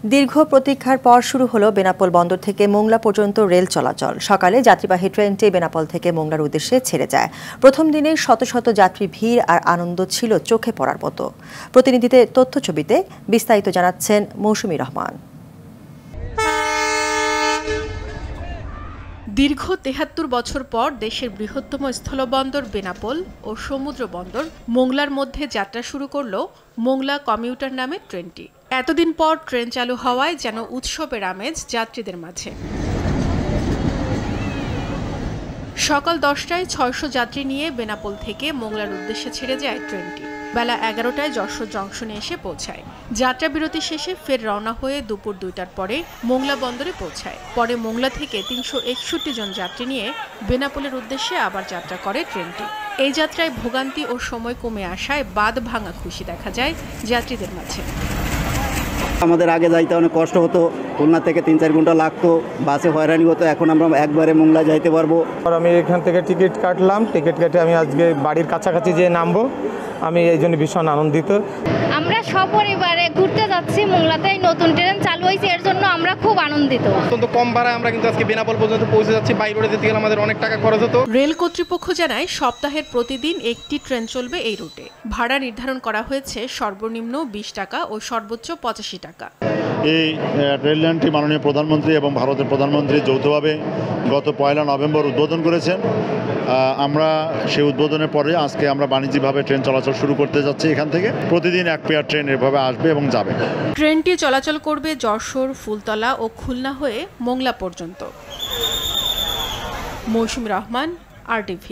দীর্ঘ প্রতীক্ষার পর শুরু হলো বেনাপোল বন্দর থেকে মোংলা পর্যন্ত রেল চলাচল। সকালে যাত্রীবাহী ট্রেনটি বেনাপোল থেকে মোংলার উদ্দেশ্যে ছেড়ে যায়। প্রথম দিনে শত শত যাত্রী ভিড় আর আনন্দ ছিল চোখে পড়ার মতো। প্রতিনিধিদের তথ্যছবিতে বিস্তারিত জানাচ্ছেন মৌসুমী রহমান। দীর্ঘ ৭৩ বছর পর দেশের বৃহত্তম স্থলবন্দর বেনাপোল ও সমুদ্র বন্দর মোংলার মধ্যে যাত্রা শুরু করল মোংলা কমিউটার নামের ট্রেনটি। এতদিন পর ট্রেন চালু হওয়ায় যেন উৎসবের আমেজ যাত্রীদের মাঝে। সকাল ১০টায় ৬০০ যাত্রী নিয়ে বেনাপোল থেকে মোংলার উদ্দেশ্যে ছেড়ে যায় ট্রেনটি। বেলা ১১টায় যশোর জংশনে এসে পৌঁছায়। যাত্রা বিরতি শেষে ফের রওনা হয়ে দুপুর ২টার পরে মোংলা বন্দরে পৌঁছায়। পরে মোংলা থেকে ৩৬১ জন যাত্রী নিয়ে বেনাপোলের উদ্দেশ্যে আবার যাত্রা করে ট্রেনটি। এই যাত্রায় ভোগান্তি ও সময় কমে আসায় বাঁধ ভাঙা খুশি দেখা যায় যাত্রীদের মাঝে। আমাদের আগে যাইতে অনেক কষ্ট হতো, খুলনা থেকে ৩-৪ ঘন্টা লাগতো, বাসে হয়রানি হতো। এখন আমরা একবারে মোংলা যাইতে পারবো। আমি এখান থেকে টিকিট কাটলাম, টিকিট কেটে আমি আজকে বাড়ির কাছাকাছি যেয়ে নামবো। আমি এই জন্য ভীষণ আনন্দিত। আমরা সপরিবারে ঘুরতে যাচ্ছি মোংলাতে, নতুন ট্রেন চালু হয়েছে, এর জন্য আমরা খুব আনন্দিত। অত্যন্ত কম ভাড়ায় আমরা কিন্তু আজকে বেনাপোল পর্যন্ত পৌঁছে যাচ্ছি। বাই রোডে যেতে গেলে আমাদের অনেক টাকা খরচ হতো। রেল কর্তৃপক্ষ জানায় সপ্তাহের প্রতিদিন একটি ট্রেন চলবে এই রুটে। ভাড়া নির্ধারণ করা হয়েছে সর্বনিম্ন ২০ টাকা ও সর্বোচ্চ ৮৫ টাকা। এই রেল লাইনটি মাননীয় প্রধানমন্ত্রী এবং ভারতের প্রধানমন্ত্রী যৌথভাবে গত ১ নভেম্বর উদ্বোধন করেছেন। আমরা সেই উদ্বোধনের পরে আজকে আমরা বাণিজ্যিকভাবে ট্রেন চলাচল শুরু করতে যাচ্ছি। এখান থেকে প্রতিদিন এক পেয়ার ট্রেন এভাবে আসবে এবং যাবে। ট্রেনটি চলাচল করবে যশোর, ফুলতলা ও খুলনা হয়ে মোংলা পর্যন্ত। মৌসুমী রহমান, RTV।